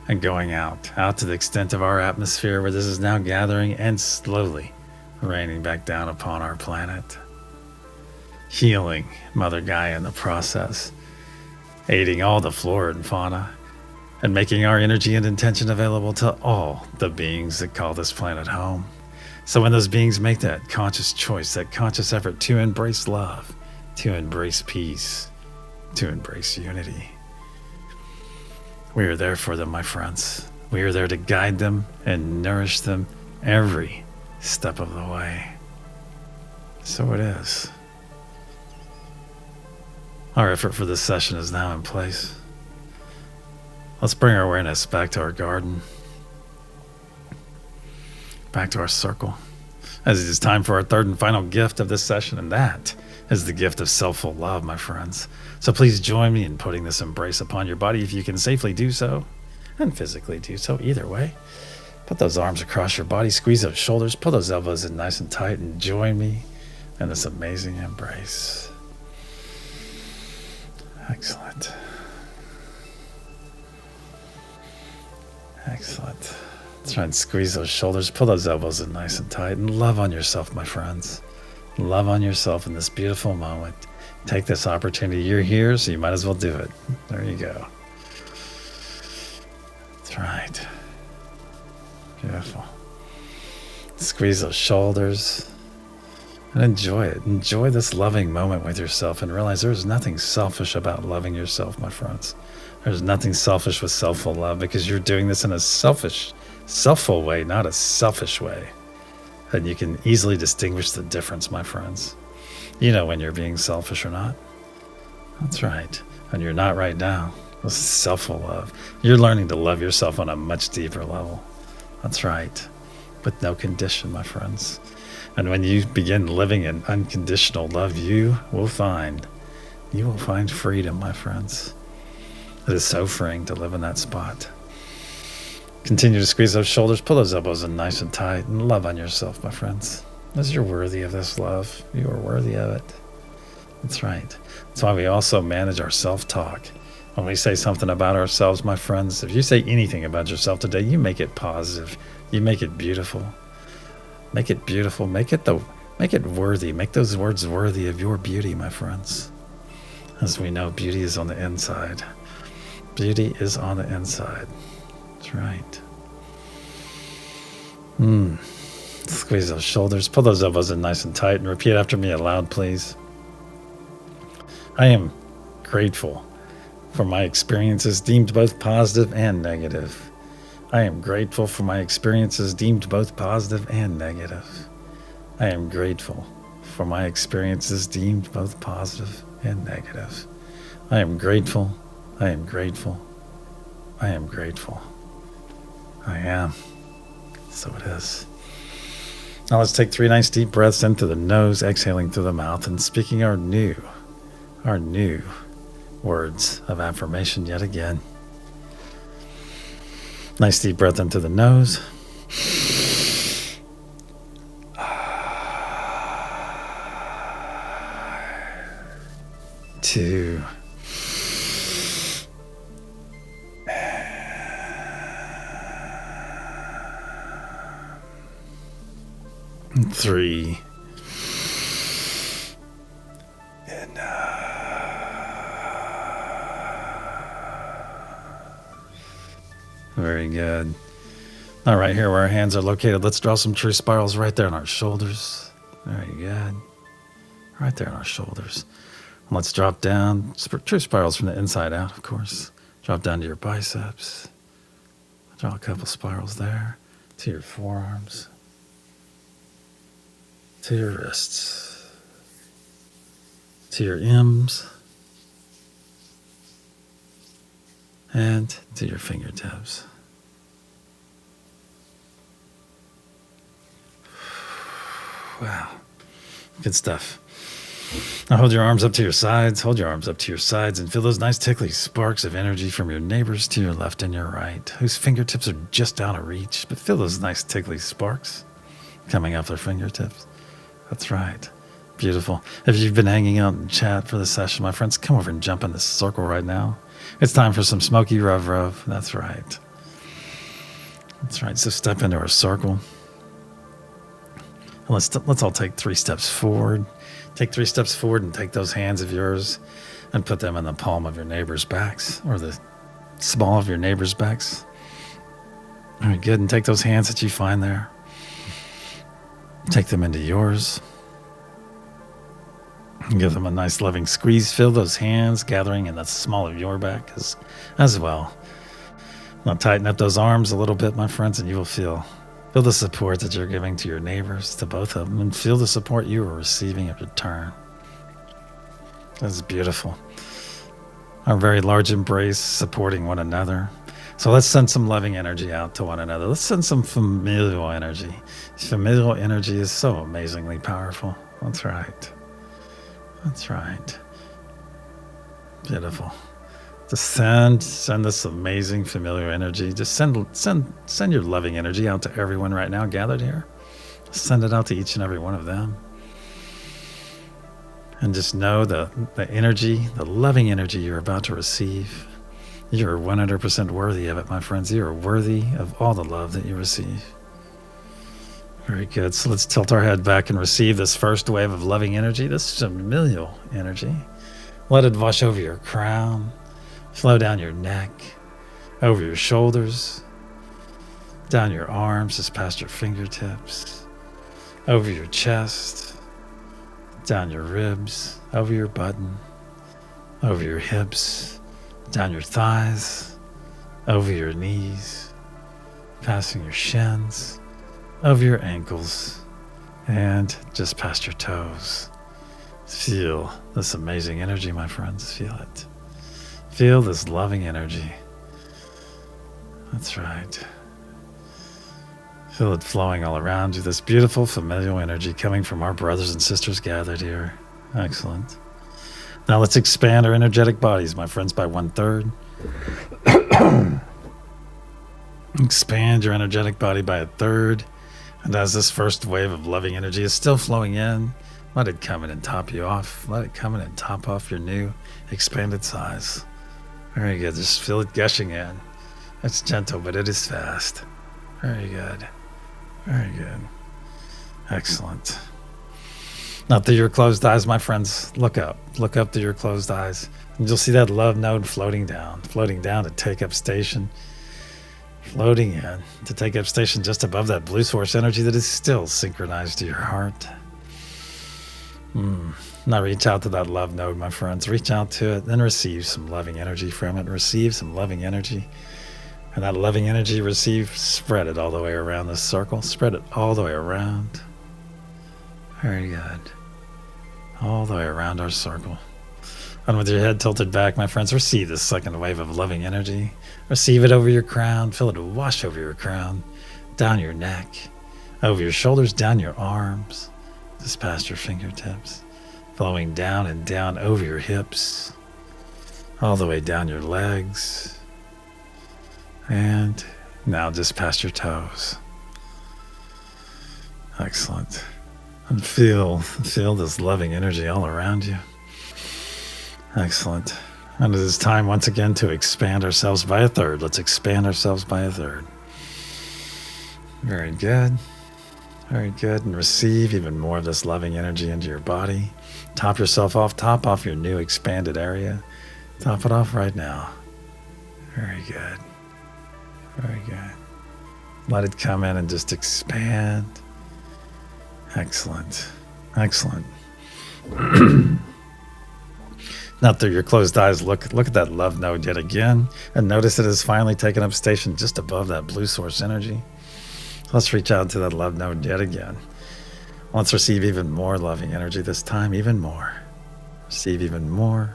and going out to the extent of our atmosphere where this is now gathering and slowly raining back down upon our planet, healing Mother Gaia in the process, aiding all the flora and fauna, and making our energy and intention available to all the beings that call this planet home. So when those beings make that conscious choice, that conscious effort to embrace love, to embrace peace, to embrace unity, we are there for them, my friends. We are there to guide them and nourish them every step of the way. So it is. Our effort for this session is now in place. Let's bring our awareness back to our garden, back to our circle, as it is time for our third and final gift of this session, and that is the gift of self-full love, my friends. So please join me in putting this embrace upon your body if you can safely do so, and physically do so, either way. Put those arms across your body, squeeze those shoulders, pull those elbows in nice and tight, and join me in this amazing embrace. Excellent. Excellent. Try and squeeze those shoulders, pull those elbows in nice and tight, and love on yourself, my friends. Love on yourself in this beautiful moment. Take this opportunity. You're here, so you might as well do it. There you go. That's right. Beautiful. Squeeze those shoulders and enjoy it. Enjoy this loving moment with yourself and realize there's nothing selfish about loving yourself, my friends. There's nothing selfish with self-full love because you're doing this in a self-full way, not a selfish way. And you can easily distinguish the difference, my friends. You know when you're being selfish or not. That's right. And you're not right now. This is self-full love. You're learning to love yourself on a much deeper level. That's right. With no condition, my friends. And when you begin living in unconditional love, you will find freedom, my friends. It is so freeing to live in that spot. Continue to squeeze those shoulders, pull those elbows in nice and tight, and love on yourself, my friends. As you're worthy of this love, you are worthy of it. That's right. That's why we also manage our self-talk. When we say something about ourselves, my friends, if you say anything about yourself today, you make it positive. You make it beautiful. Make it beautiful. Make it worthy. Make those words worthy of your beauty, my friends. As we know, beauty is on the inside. Beauty is on the inside. That's right. Squeeze those shoulders. Pull those elbows in nice and tight and repeat after me aloud, please. I am grateful for my experiences deemed both positive and negative. I am grateful for my experiences deemed both positive and negative. I am grateful for my experiences deemed both positive and negative. I am grateful. I am grateful. I am grateful. I am. So it is. Now let's take 3 nice deep breaths in through the nose, exhaling through the mouth, and speaking our new words of affirmation yet again. Nice deep breath into the nose. 2. 3. And very good. All right, here where our hands are located, let's draw some true spirals right there on our shoulders. Very good. Right there on our shoulders. And let's drop down, true spirals from the inside out, of course. Drop down to your biceps. Draw a couple spirals there, to your forearms, to your wrists, to your M's, and to your fingertips. Wow, good stuff. Now hold your arms up to your sides. Hold your arms up to your sides and feel those nice tickly sparks of energy from your neighbors to your left and your right, whose fingertips are just out of reach. But feel those nice tickly sparks coming off their fingertips. That's right. Beautiful. If you've been hanging out in chat for the session, my friends, come over and jump in this circle right now. It's time for some smoky rub. That's right. That's right. So step into our circle. Let's all take 3 steps forward. Take 3 steps forward and take those hands of yours and put them in the palm of your neighbor's backs, or the small of your neighbor's backs. Very good. And take those hands that you find there. Take them into yours. And give them a nice loving squeeze. Feel those hands gathering in the small of your back as well. Now tighten up those arms a little bit, my friends, and you will feel the support that you're giving to your neighbors, to both of them, and feel the support you are receiving in return. That's beautiful. Our very large embrace, supporting one another. So let's send some loving energy out to one another. Let's send some familial energy. Familial energy is so amazingly powerful. That's right. That's right. Beautiful. Just send this amazing familiar energy. Just send your loving energy out to everyone right now gathered here. Send it out to each and every one of them. And just know the energy, the loving energy you're about to receive. You're 100% worthy of it, my friends. You are worthy of all the love that you receive. Very good. So let's tilt our head back and receive this first wave of loving energy, this familial energy. Let it wash over your crown. Flow down your neck, over your shoulders, down your arms, just past your fingertips, over your chest, down your ribs, over your button, over your hips, down your thighs, over your knees, passing your shins, over your ankles, and just past your toes. Feel this amazing energy, my friends. Feel it. Feel this loving energy. That's right. Feel it flowing all around you, this beautiful familial energy coming from our brothers and sisters gathered here. Excellent. Now let's expand our energetic bodies, my friends, by 1/3. Expand your energetic body by 1/3. And as this first wave of loving energy is still flowing in, Let it come in and top you off. Let it come in and top off your new expanded size. Very good. Just feel it gushing in. It's gentle, but it is fast. Very good. Very good. Excellent. Now through your closed eyes, my friends, look up. Look up through your closed eyes. And you'll see that love node floating down to take up station. Floating in to take up station just above that blue source energy that is still synchronized to your heart. Now reach out to that love node, my friends. Reach out to it, then receive some loving energy from it. Receive some loving energy. And that loving energy spread it all the way around this circle. Spread it all the way around. Very good. All the way around our circle. And with your head tilted back, my friends, receive this second wave of loving energy. Receive it over your crown. Feel it wash over your crown, down your neck, over your shoulders, down your arms, just past your fingertips, flowing down and down over your hips, all the way down your legs, and now just past your toes. Excellent. And feel this loving energy all around you. Excellent. And it is time once again to expand ourselves by a third. Let's expand ourselves by a third. Very good. Very good. And receive even more of this loving energy into your body. Top yourself off. Top off your new expanded area. Top it off right now. Very good. Very good. Let it come in and just expand. Excellent. Excellent. Now through your closed eyes, look at that love node yet again, and notice it has finally taken up station just above that blue source energy. Let's reach out to that love node yet again. Let's receive even more loving energy this time, even more. Receive even more.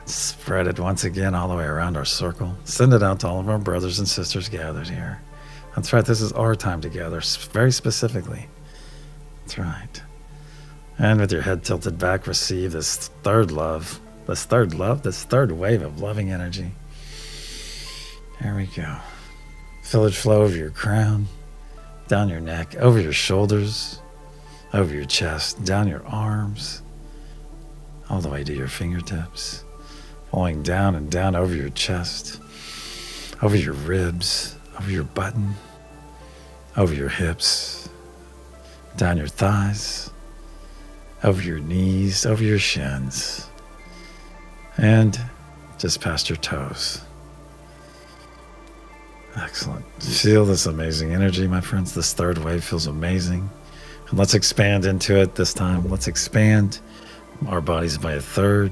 Spread it once again all the way around our circle. Send it out to all of our brothers and sisters gathered here. That's right, this is our time together, very specifically. That's right. And with your head tilted back, receive this third love, this third wave of loving energy. There we go. Feel it flow over your crown, down your neck, over your shoulders, over your chest, down your arms, all the way to your fingertips, flowing down and down over your chest, over your ribs, over your button, over your hips, down your thighs, over your knees, over your shins, and just past your toes. Excellent. Feel this amazing energy, my friends. This third wave feels amazing. And let's expand into it this time. Let's expand our bodies by a third.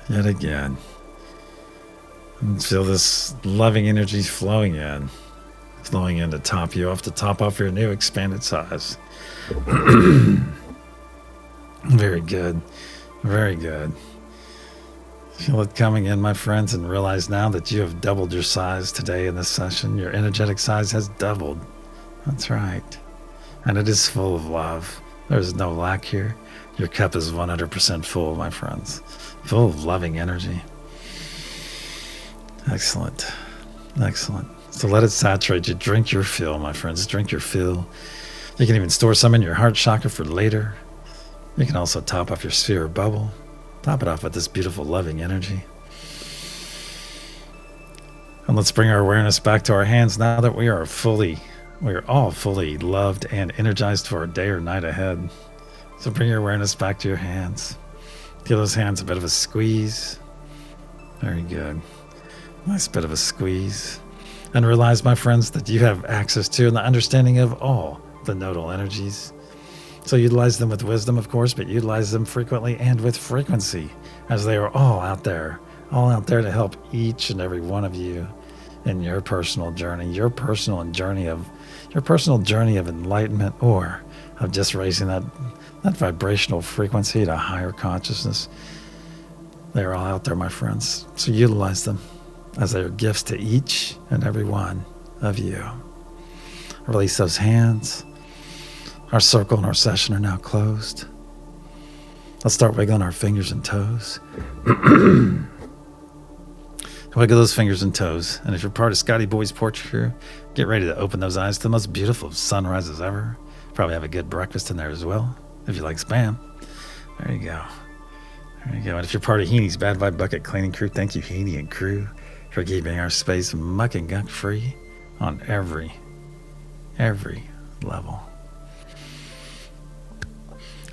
Yet again. And feel this loving energy flowing in to top you off, to top off your new expanded size. Very good. Very good. Feel it coming in, my friends, and realize now that you have doubled your size today in this session. Your energetic size has doubled. That's right. And it is full of love. There's no lack here. Your cup is 100% full, my friends. Full of loving energy. Excellent. Excellent. So let it saturate you. Drink your fill, my friends. Drink your fill. You can even store some in your heart chakra for later. You can also top off your sphere or bubble. Top it off with this beautiful loving energy. And let's bring our awareness back to our hands now that we are all fully loved and energized for our day or night ahead. So bring your awareness back to your hands. Give those hands a bit of a squeeze. Very good. Nice bit of a squeeze. And realize, my friends, that you have access to and the understanding of all the nodal energies. So utilize them with wisdom, of course, but utilize them frequently and with frequency, as they are all out there to help each and every one of you in your personal journey, your personal journey of enlightenment, or of just raising that vibrational frequency to higher consciousness. They're all out there, my friends. So utilize them as they are gifts to each and every one of you. Release those hands. Our circle and our session are now closed. Let's start wiggling our fingers and toes. Wiggle those fingers and toes. And if you're part of Scotty Boy's portrait here, get ready to open those eyes to the most beautiful sunrises ever. Probably have a good breakfast in there as well. if you like spam. There you go. There you go. And if you're part of Heeney's Bad Vibe Bucket Cleaning Crew, thank you, Heeney and crew, for keeping our space muck and gunk free on every level.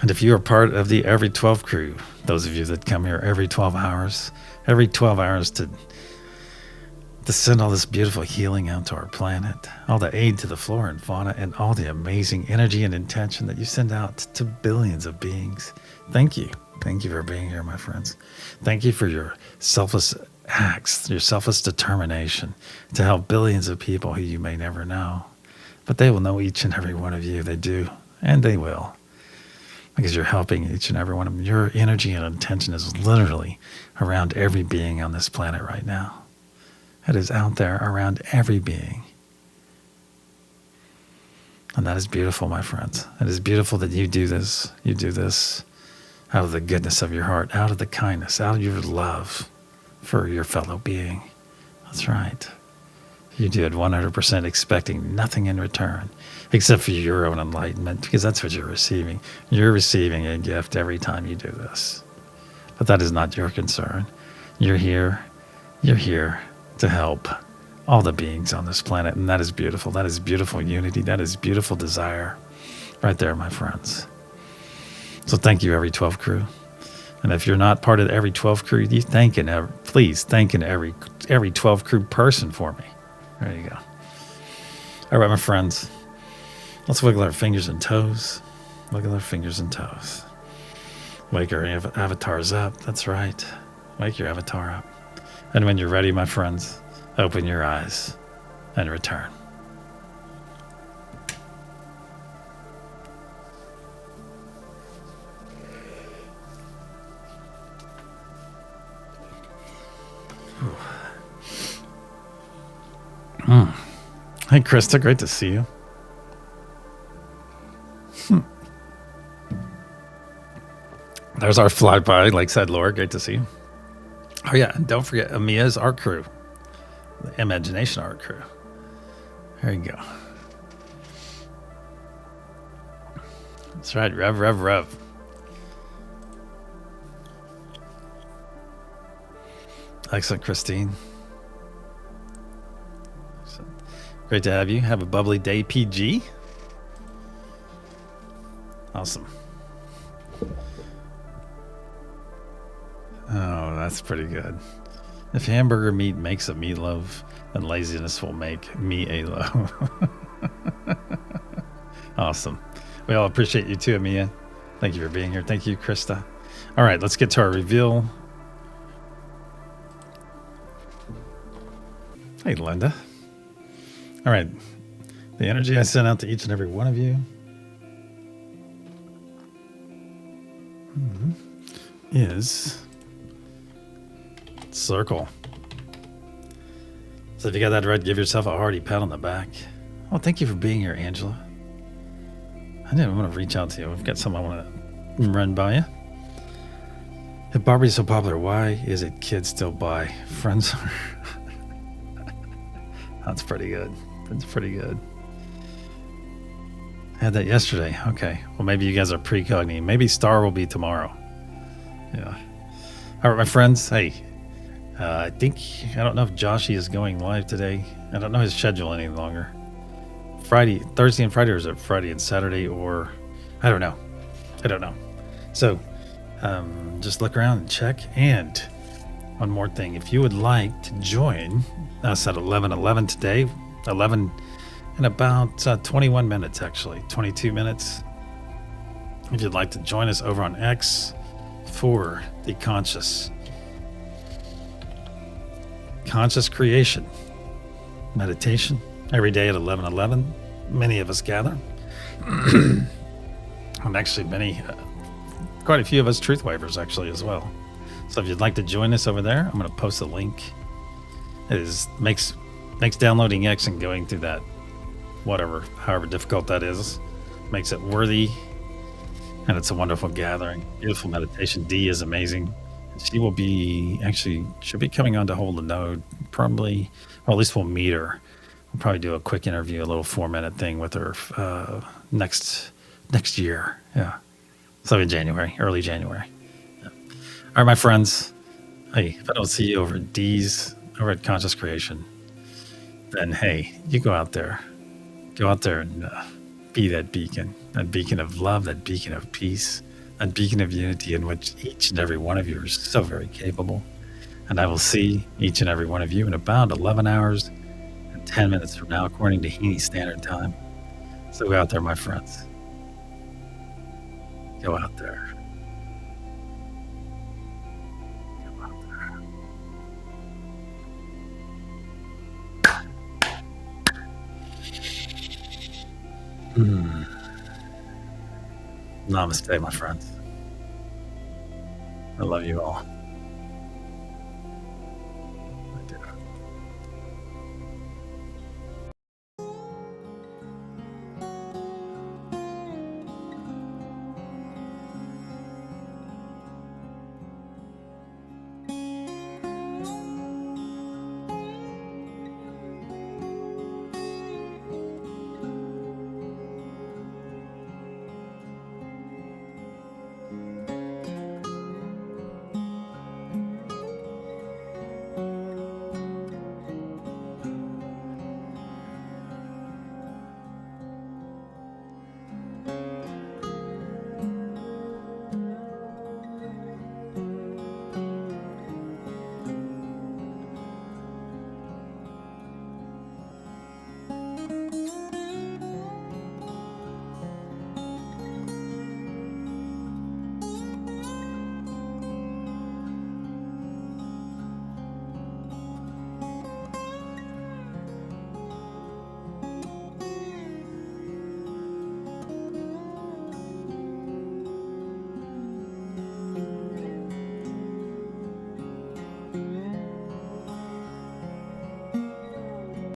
And if you are part of the Every 12 crew, those of you that come here every 12 hours to send all this beautiful healing out to our planet, all the aid to the flora and fauna, and all the amazing energy and intention that you send out to billions of beings. Thank you. Thank you for being here, my friends. Thank you for your selfless acts, your selfless determination to help billions of people who you may never know. But they will know each and every one of you. They do, and they will. Because you're helping each and every one of them. Your energy and intention is literally around every being on this planet right now. It is out there around every being. And that is beautiful, my friends. It is beautiful that you do this. You do this out of the goodness of your heart, out of the kindness, out of your love for your fellow being. That's right. You do it 100% expecting nothing in return except for your own enlightenment, because that's what you're receiving. You're receiving a gift every time you do this. But that is not your concern. You're here to help all the beings on this planet, and that is beautiful. That is beautiful unity. That is beautiful desire right there, my friends. So thank you, Every 12 crew. And if you're not part of the Every 12 crew, you please thank an every 12 crew person for me. There you go. All right, my friends. Let's wiggle our fingers and toes. Wiggle our fingers and toes. Wake our avatars up. That's right. Wake your avatar up. And when you're ready, my friends, open your eyes and return. Hey, Krista, great to see you. There's our flyby, Lakeside Laura, great to see you. Oh yeah, and don't forget Amia's art crew, the Imagination art crew. There you go. That's right, Rev. Excellent, Christine. Great to have you. Have a bubbly day, PG. Awesome. Oh, that's pretty good. If hamburger meat makes a meatloaf, then laziness will make me a loaf. Awesome. We all appreciate you too, Amia. Thank you for being here. Thank you, Krista. All right, let's get to our reveal. Hey, Linda. All right, the energy I sent out to each and every one of you is circle. So if you got that right, give yourself a hearty pat on the back. Oh, thank you for being here, Angela. I didn't want to reach out to you. I've got something I want to run by you. If Barbie's so popular, why is it kids still buy Friends? That's pretty good. That's pretty good. I had that yesterday. Okay. Well, maybe you guys are precognitive. Maybe Star will be tomorrow. Yeah. All right, my friends. Hey, I don't know if Joshy is going live today. I don't know his schedule any longer. Thursday and Friday, or is it Friday and Saturday, or I don't know. So just look around and check. And one more thing, if you would like to join us at 11:11 today, 11 in about 21 minutes, actually 22 minutes. If you'd like to join us over on X for the conscious creation meditation every day at 11:11, many of us gather. And actually quite a few of us truth wavers actually as well. So if you'd like to join us over there, I'm going to post a link. It makes downloading X and going through that, however difficult that is, makes it worthy. And it's a wonderful gathering, beautiful meditation. Dee is amazing. She'll be coming on to hold a node, probably, or at least we'll meet her. We'll probably do a quick interview, a little 4-minute thing with her next year. Yeah. So in January, early January. Yeah. All right, my friends. Hey, if I don't see you over at D's, over at Conscious Creation, then hey, you go out there. Go out there and be that beacon of love, that beacon of peace, that beacon of unity in which each and every one of you are so very capable. And I will see each and every one of you in about 11 hours and 10 minutes from now, according to Heaney Standard Time. So go out there, my friends. Go out there. Go out there. Namaste, my friends. I love you all.